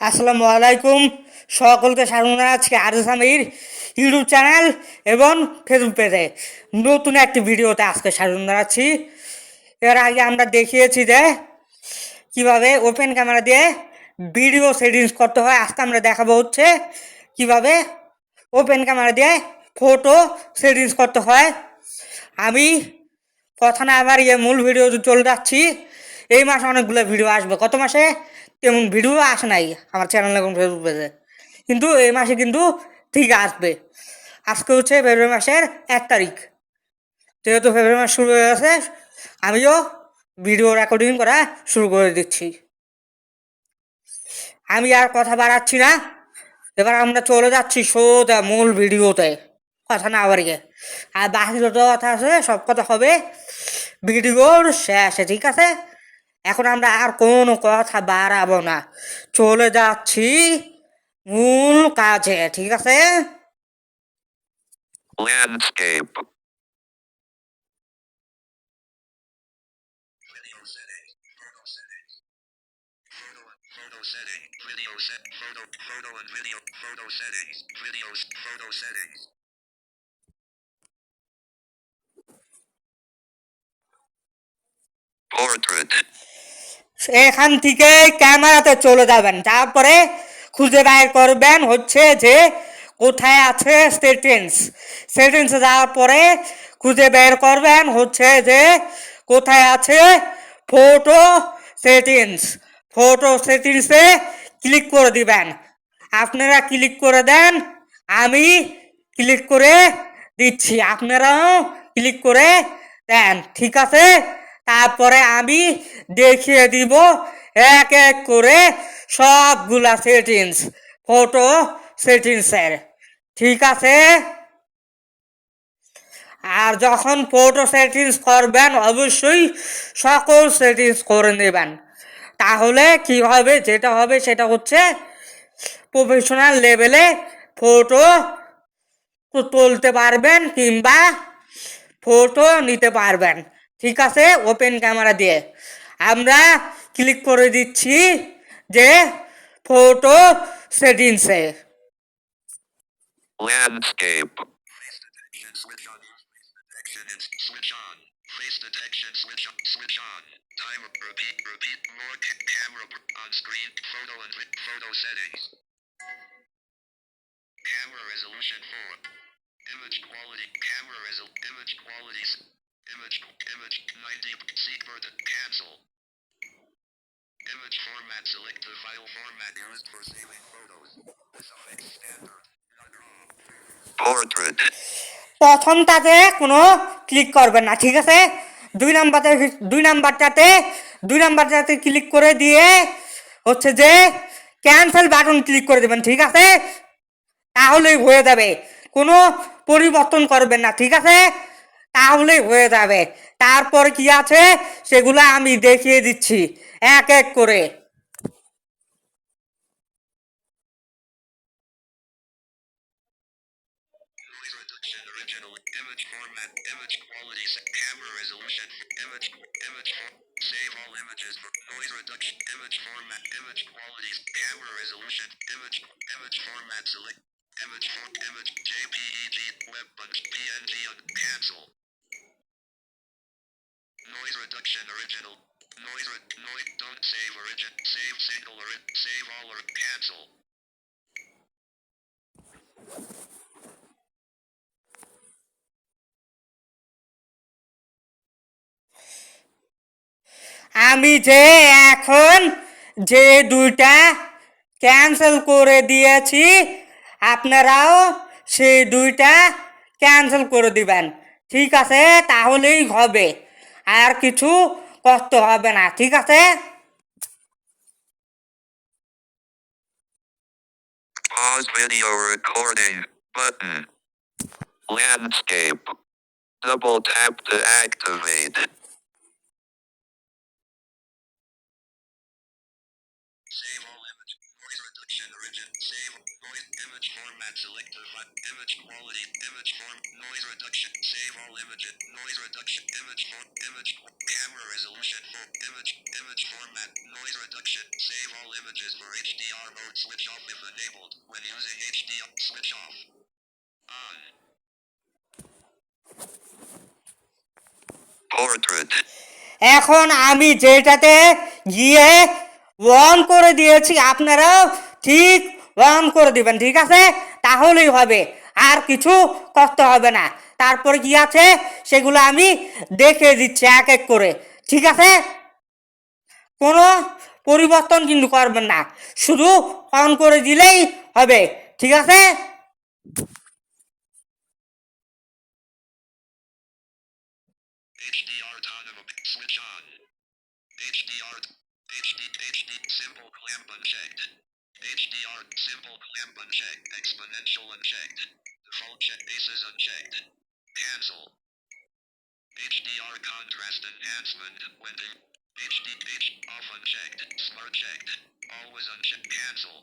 আসসালামু আলাইকুম, সকলকে স্বাগত জানাচ্ছি আর সামির ইউটিউব চ্যানেল এবং ফেসবুক পেজে নতুন একটি ভিডিওতে আজকে স্বাগত জানাচ্ছি। এর আগে আমরা দেখিয়েছি যে কিভাবে ওপেন ক্যামেরা দিয়ে ভিডিও সেটিংস করতে হয়। আজকে আমরা দেখাবো হচ্ছে কিভাবে ওপেন ক্যামেরা দিয়ে ফটো সেটিংস করতে হয়। আমি কথা না আবার মূল ভিডিও চলে যাচ্ছি। এই মাসে অনেকগুলো ভিডিও আসবে, কত মাসে তেমন ভিডিও আসে নাই আমার চ্যানেল এবং ফেসবুক পেজে, কিন্তু এই মাসে কিন্তু ঠিক আসবে। আজকে হচ্ছে ফেব্রুয়ারি মাসের 1 তারিখ, যেহেতু ফেব্রুয়ারি মাস শুরু হয়ে গেছে আমিও ভিডিও রেকর্ডিং করা শুরু করে দিচ্ছি। আমি আর কথা বাড়াচ্ছি না, এবার আমরা চলে যাচ্ছি সোজা মূল ভিডিওতে, কথা না বাড়িয়ে। আর বাকি যত কথা আছে সব কথা হবে ভিডিওর শেষে, ঠিক আছে? এখন আমরা আর কোনো কথা বাড়াবো না, চলে যাচ্ছি মূল কাজে, ঠিক আছে? Landscape. Photo setting, video set, photo and video, photo settings, videos, photo settings. Portrait. এখান থেকে ক্যামেরাতে চলে যাবেন, তারপরে খুঁজে বের করবেন হচ্ছে যে কোথায় আছে সেটিংসে যাওয়ার পরে খুঁজে বের করবেন হচ্ছে যে কোথায় আছে ফটো সেটিংসে ক্লিক করে দিবেন। আপনারা ক্লিক করে দেন, আমি ক্লিক করে দিচ্ছি, আপনারাও ক্লিক করে দেন, ঠিক আছে? তারপরে আমি দেখিয়ে দিব এক এক করে সবগুলা ফটো সেটিংসের, ঠিক আছে? আর যখন ফটো সেটিংস করবেন অবশ্যই সকল সেটিংস করে নেবেন, তাহলে কি হবে, যেটা হবে সেটা হচ্ছে প্রফেশনাল লেভেলে ফটো তুলতে পারবেন কিংবা ফটো নিতে পারবেন, ঠিক আছে? ওপেন ক্যামেরা দিয়ে আমরা ক্লিক করে দিচ্ছি যে ফটো সেটিংসে। Landscape. Face detection switch on. Switch on. Face detection switch on. Time repeat more camera on screen photo and photo settings. Camera resolution 4. Image quality camera image qualities image 90 secret cancel. Image format select the file format used for saving photos. Standard. Portrait. প্রথমটাতে কোনো click করবেন না, ঠিক আছে? দুই নাম্বারটাতে click করে দিয়ে হচ্ছে যে ক্যান্সেল বাটন ক্লিক করে দেবেন, ঠিক আছে? তাহলেই হয়ে যাবে, কোনো পরিবর্তন করবেন না, ঠিক আছে? তাহলেই হয়ে যাবে। তারপর কি আছে সেগুলো আমি দেখিয়ে দিচ্ছি এক এক করে। Original image format, image quality, camera resolution, save all images for noise reduction, image format, image qualities, camera resolution, image format, select image JPEG, WebBunch, PNG, cancel. Noise reduction original. Noise don't save save single save all or cancel. আমি যে এখন যে দুইটা cancel করে দিয়েছি আপনারাও সেই দুইটা ক্যান্সেল করে দিবেন, ঠিক আছে? তাহলেই হবে, আর কিছু করতে হবে না, ঠিক আছে? Pause video recording button. Landscape. Double tap to activate. Save all image. Noise reduction save noise format selected image quality image form noise reduction save all images noise reduction, image, camera resolution, image format, noise reduction, save all images for HDR mode, switch off if enabled, when using HDR, switch off, on, portrait, এখন আমি যেটাতে গিয়ে on করে দিয়েছি আপনারাও ঠিক on করে দিবেন, ঠিক আছে? তাহলেই হবে, আর কিছু করতে হবে না। তারপরে কি আছে সেগুলো আমি দেখে দিচ্ছি এক এক করে, ঠিক আছে? কোনো পরিবর্তন কিন্তু করবেন না, শুধু অন করে দিলেই হবে, ঠিক আছে? HDR autonomous, switch on, HDR, HD, simple clamp unchecked, HDR, simple clamp unchecked, exponential unchecked, default check, bases unchecked, cancel, HDR contrast enhancement, when the H off unchecked, smart checked, always unchecked, cancel,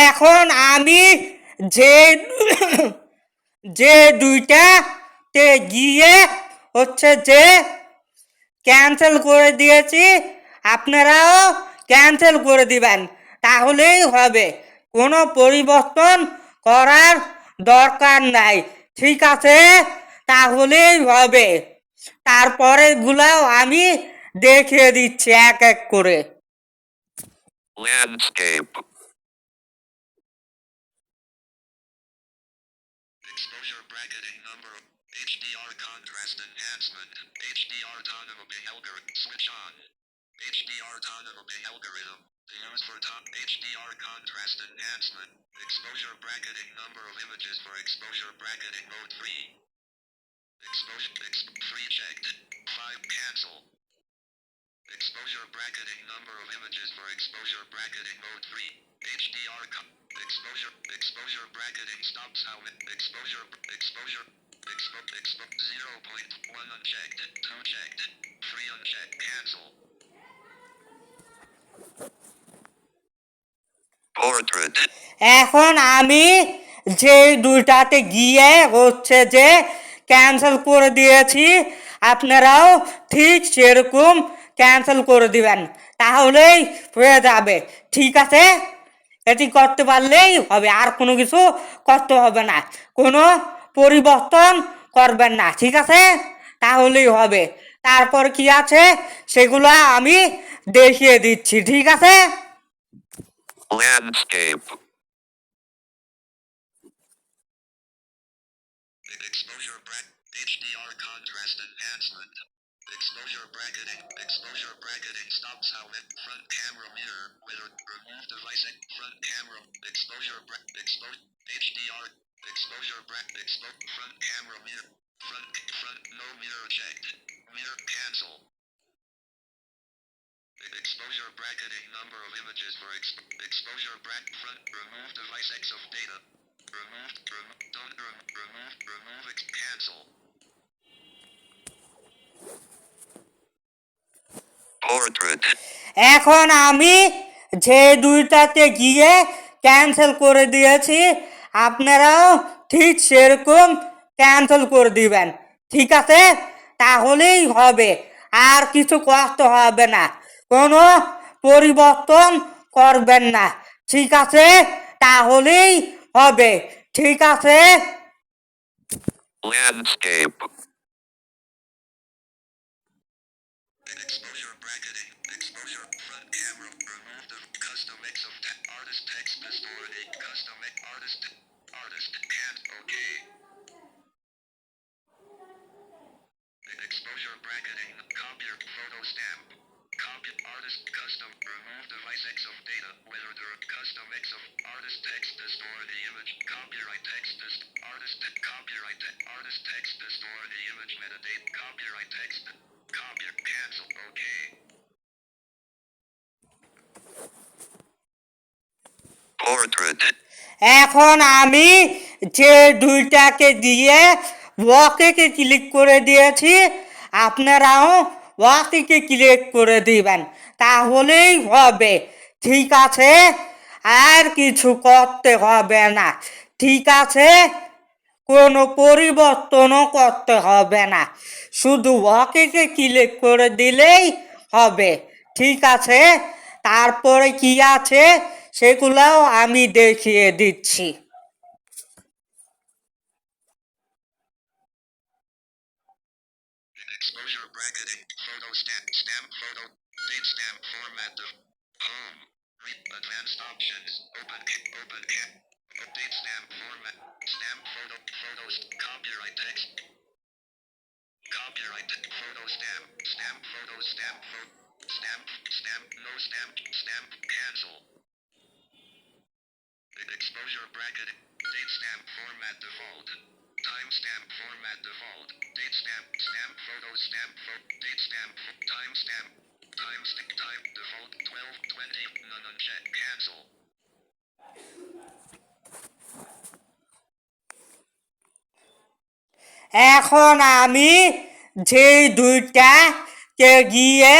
এখন আমি যে যে দুইটাতে গিয়ে হচ্ছে যে cancel করে দিয়েছি, আপনারাও ক্যান্সেল করে দিবেন, তাহলেই হবে, কোনো পরিবর্তন করার দরকার নাই, ঠিক আছে? তাহলেই হবে। তারপরেরগুলাও আমি দেখিয়ে দিচ্ছি এক এক করে। landscape, exposure bracketing number, HDR contrast enhancement, HDR autonomous algorithm, switch on, HDR autonomous algorithm, the use for top HDR contrast enhancement, exposure bracketing number of images for exposure bracketing mode 3, exposure 3 checked, 5 cancel, exposure bracketing number of images for exposure bracketing mode 3, HDR exposure bracketing stops how exposure 0.1 unchecked, 2 checked, 3 unchecked, cancel, portrait, এখন আমি যে দুইটাতে গিয়ে হচ্ছে যে cancel করে দিয়েছি, আপনারাও ঠিক সেরকম ক্যান্সেল করে দিবেন, তাহলেই হয়ে যাবে, ঠিক আছে? এটি করতে পারলেই হবে, আর কোনো কিছু করতে হবে না, কোনো পরিবর্তন করবেন না, ঠিক আছে? তাহলেই হবে। তারপর কি আছে সেগুলো আমি দেখিয়ে দিচ্ছি, ঠিক আছে? landscape, exposure HDR contrast enhancement, exposure bracketing stops how front camera mirror, remove device front camera, HDR, front camera mirror, front no mirror checked, mirror cancel, exposure bracketing number of images for exposure front, remove device X of data, cancel, portrait, এখন আমি যে দুইটাতে গিয়ে cancel করে দিয়েছি, আপনারাও ঠিক সেরকম ক্যান্সেল করে দিবেন, ঠিক আছে? তাহলেই হবে, আর কিছু করতে হবে না, কোনো পরিবর্তন করবেন না, ঠিক আছে? তাহলেই হবে, ঠিক আছে? landscape, exposure bracketing, exposure front camera, remove the custom X of artist text distorted, custom artist can't, okay, exposure bracketing, copy photo stamp, copy artist custom, remove device X of data, whether the custom X of artist text distort the image, copyright text artist text distort the image metadata, copyright text, copy, cancel, okay, portrait, এখন আমি যে দুইটাকে দিয়ে ওয়াকেকে click করে দিয়েছি, আপনারাও ওয়াকেকে click করে দিবেন, তাহলেই হবে, ঠিক আছে? আর কিছু করতে হবে না, ঠিক আছে? কোনো পরিবর্তনও করতে হবে না, শুধু ওকে ক্লিক করে দিলেই হবে, ঠিক আছে? তারপরে কি আছে সেগুলোও আমি দেখিয়ে দিচ্ছি। Exposure bracketing. Photo stamp. Stamp photo. Date stamp format of home. Read advanced options. Open open cap. Date stamp format. Stamp photo. Photos. Copyright text. Copyright photo stamp. Stamp photo stamp photo. Stamp. Stamp. No stamp. Stamp. Cancel. Exposure bracketing. Date stamp format default. Timestamp format default. Date stamp. Stamp photo stamp photo. Date stamp. Timestamp. Timestamp. Time default 12:20. None unchecked. Cancel. এখন আমি যে দুইটাকে গিয়ে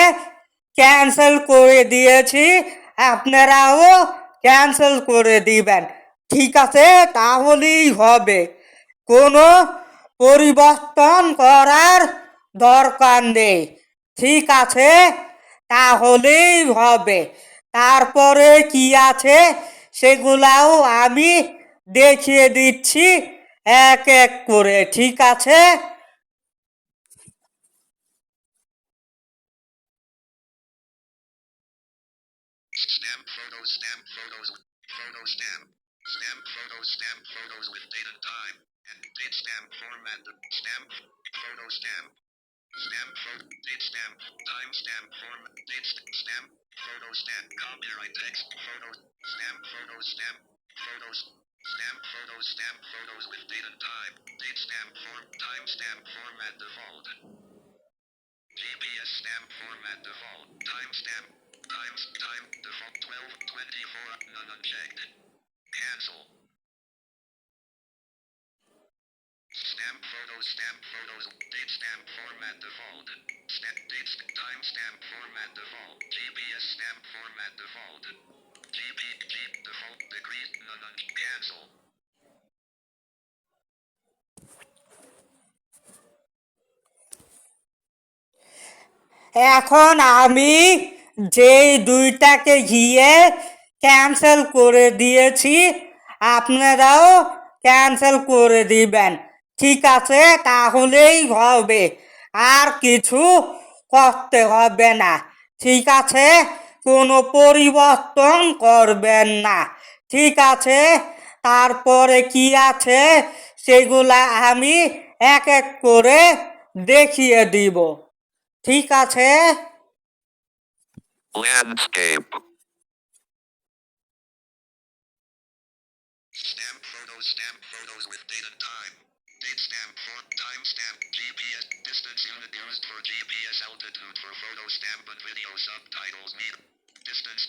cancel করে দিয়েছি, আপনারাও cancel করে দিবেন, ঠিক আছে? তাহলেই হবে, কোনো পরিবর্তন করার দরকার নেই, ঠিক আছে? তাহলেই হবে। তারপরে কি আছে সেগুলাও আমি দেখিয়ে দিচ্ছি এক এক করে, ঠিক আছে? Stamp photos. Stamp photos. Photo stamp. Stamp photos. Stamp photos with date and time. And date stamp format. Stamp. Photo stamp. Stamp photo. Date stamp. Time stamp format. Date stamp. Photo stamp. Copyright text. Photos. Stamp photos. Stamp. Photos. Stamp photos. Stamp photos with date and time. Date stamp form. Time stamp format default. GPS stamp format default. Time stamp. Time default 12:24. None unchecked. Cancel. Stamp photos, date stamp format default. Stamp dates, time stamp format default. GPS stamp format default. G default degree, none cancel. এখন আমি যেই দুইটাকে গিয়ে cancel করে দিয়েছি, আপনারাও cancel করে দিবেন, ঠিক আছে? তাহলেই হবে, আর কিছু করতে হবে না, ঠিক আছে? কোনো পরিবর্তন করবেন না, ঠিক আছে? তারপরে কি আছে সেগুলা আমি এক এক করে দেখিয়ে দিব, ঠিক আছে? Landscape. Stamp photos with date and time. Date stamp form, time stamp, GPS, distance unit used for GPS altitude for photo stamp and video subtitles meter. Distance,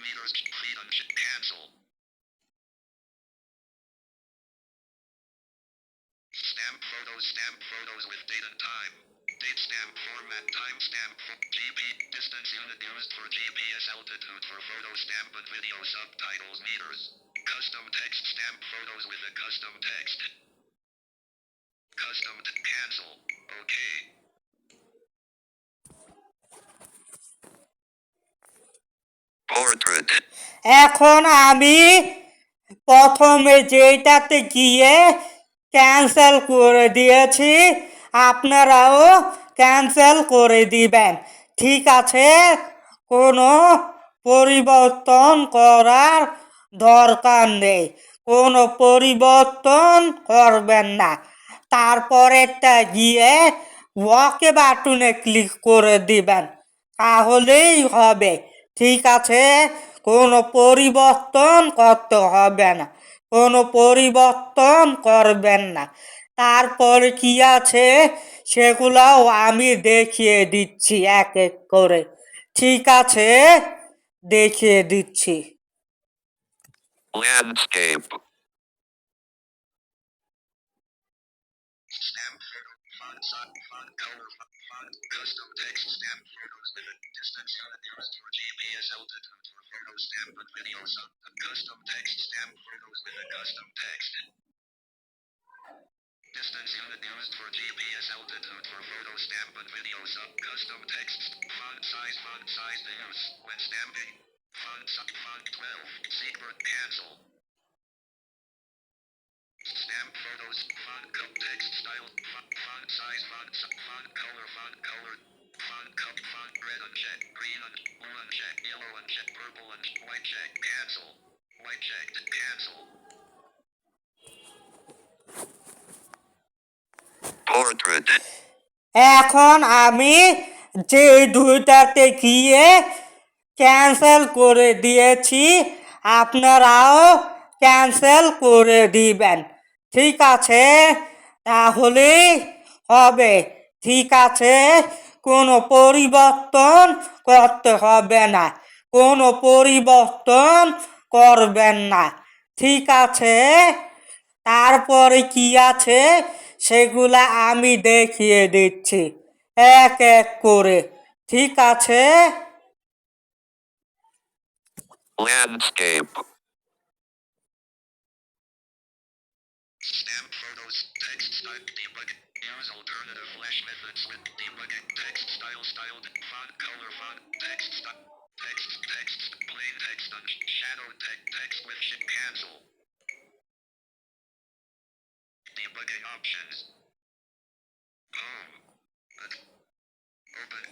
meters, feet and cancel. Stamp photos with date and time. Date stamp format, time stamp, GB, distance unit used for GPS altitude for photo stamp and video subtitles meters. Custom text stamp photos with a custom text. Custom cancel. Okay. Portrait. এখন আমি প্রথমে যেটাতে গিয়ে cancel করে দিয়েছি, আপনারাও cancel করে দিবেন, ঠিক আছে? কোনো পরিবর্তন করার দরকার নেই, কোনো পরিবর্তন করবেন না। তারপরেরটা গিয়ে ওকে বাটনে ক্লিক করে দিবেন, তাহলেই হবে, ঠিক আছে? কোনো পরিবর্তন করতে হবে না, কোনো পরিবর্তন করবেন না। তারপরে কি আছে সেগুলাও আমি দেখিয়ে দিচ্ছি এক এক করে, ঠিক আছে? দেখিয়ে দিচ্ছি। Landscape. Stamp photo, font size, font color, font, custom text stamp photos with a distance unit used for GPS altitude for photo stamp and videos. Custom text stamp photos with a custom text. Distance unit used for GPS altitude for photo stamp and videos. Custom text. Font size to use when stamping. Font 12. Secret cancel. Stamp photos. Text style. Font size. Font color. Font red uncheck. Green blue uncheck. Yellow uncheck. Purple uncheck. White check. Cancel. White checked. Cancel. Portrait. এখন আমি যে দুইটাতে গিয়ে cancel করে দিয়েছি আপনারাও cancel করে দিবেন, ঠিক আছে? তাহলেই হবে, ঠিক আছে? কোনো পরিবর্তন করতে হবে না, কোনো পরিবর্তন করবেন না, ঠিক আছে? তারপরে কি আছে সেগুলা আমি দেখিয়ে দিচ্ছি এক এক করে, ঠিক আছে? Landscape. Stamp photos. Text style. Debug. Use alternative flash methods with debugging. Text style. Font color. Font. Text style. Text. Plain text. Shadow text. Text with shit. Cancel. Debugging options. Home. Open.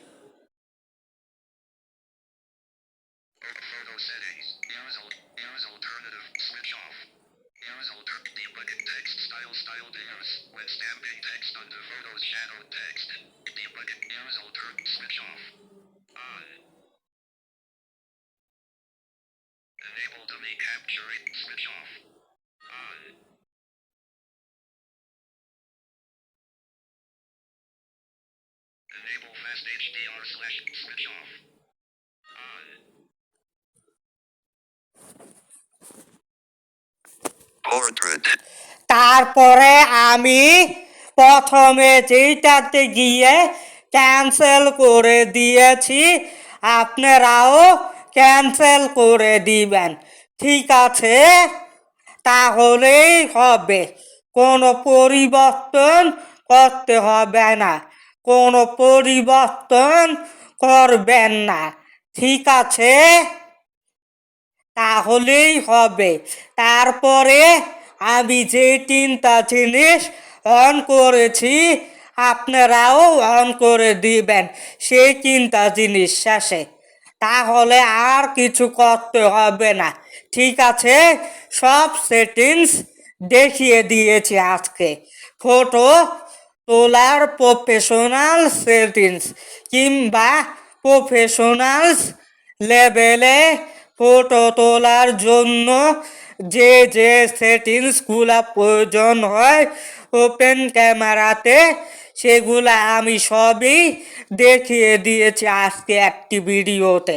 Photo settings. Use alternative. Switch off. Use debugging text style to use when stamping text under photos shadow text. Debugging use switch off. On. Enable dummy capturing switch off. On. Enable fast HDR / switch off. On. Portrait. তারপরে আমি প্রথমে যেইটাতে গিয়ে cancel করে দিয়েছি আপনারাও cancel করে দিবেন, ঠিক আছে? তাহলেই হবে, কোনো পরিবর্তন করতে হবে না, কোনো পরিবর্তন করবেন না, ঠিক আছে? তাহলেই হবে। তারপরে আমি যে তিনটা জিনিস অন করেছি আপনারাও অন করে দিবেন সেই তিনটা জিনিস শেষে, তাহলে আর কিছু করতে হবে না, ঠিক আছে? সব সেটিংস দেখিয়ে দিয়েছি আজকে। ফটো তোলার প্রফেশনাল সেটিংস কিংবা প্রফেশনালস লেভেলে ফটো তোলার জন্য যে যে সেটিংসগুলা প্রয়োজন হয় ওপেন ক্যামেরাতে সেগুলা আমি সবই দেখিয়ে দিয়েছি আজকে একটি ভিডিওতে।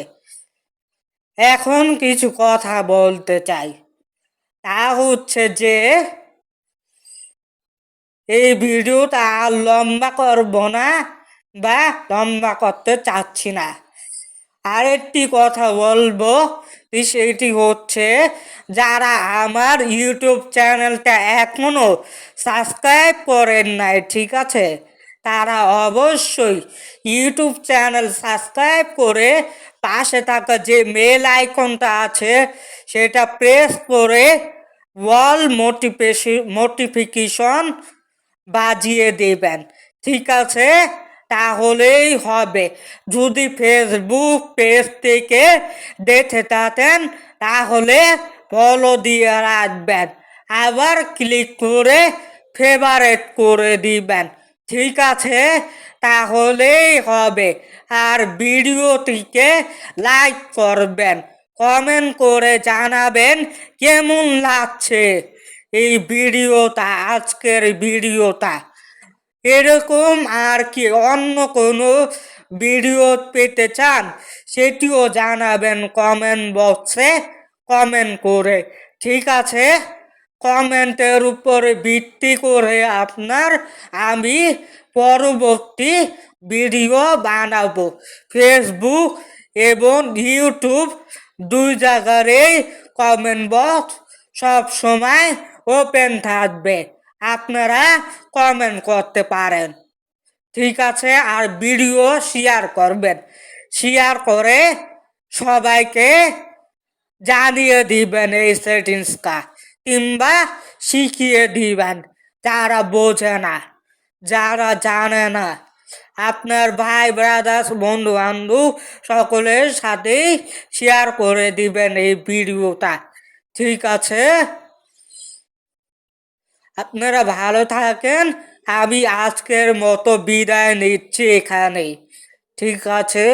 এখন কিছু কথা বলতে চাই, তা হচ্ছে যে এই ভিডিওটা আর লম্বা করব না বা লম্বা করতে চাচ্ছি না। আরেকটি কথা বলবো, সেটি হচ্ছে যারা আমার ইউটিউব চ্যানেলটা এখনও সাবস্ক্রাইব করেন নাই, ঠিক আছে, তারা অবশ্যই ইউটিউব চ্যানেল সাবস্ক্রাইব করে পাশে থাকা যে মেল আইকনটা আছে সেটা প্রেস করে অল নোটিফিকেশন বাজিয়ে দেবেন, ঠিক আছে? তাহলেই হবে। যদি ফেসবুক পেজ থেকে দেখে থাকেন তাহলে ফলো দিয়ে রাখবেন, আবার ক্লিক করে ফেভারেট করে দিবেন, ঠিক আছে? তাহলেই হবে। আর ভিডিওটিকে লাইক করবেন, কমেন্ট করে জানাবেন কেমন লাগছে এই ভিডিওটা, আজকের ভিডিওটা। এরকম আর কি অন্য কোনো ভিডিও পেতে চান সেটিও জানাবেন কমেন্ট বক্সে কমেন্ট করে, ঠিক আছে? কমেন্টের উপরে ভিত্তি করে আমি পরবর্তী ভিডিও বানাবো। ফেসবুক এবং ইউটিউব দুই জায়গারই কমেন্ট বক্স সব সময় ওপেন থাকবে, আপনারা কমেন্ট করতে পারেন। ঠিক আছে, আর ভিডিও শেয়ার করবেন, শেয়ার করে সবাইকে জানিয়ে দিবেন এই সেটিংসটা, কিংবা শিখিয়ে দিবেন যারা বোঝে না, যারা জানে না। আপনার ভাই ব্রাদার্স বন্ধু বান্ধব সকলের সাথে শেয়ার করে দিবেন এই ভিডিওটা। ঠিক আছে, আপনারা ভালো থাকেন। আমি আজকের মতো বিদায় নিচ্ছি এখানে। ঠিক আছে।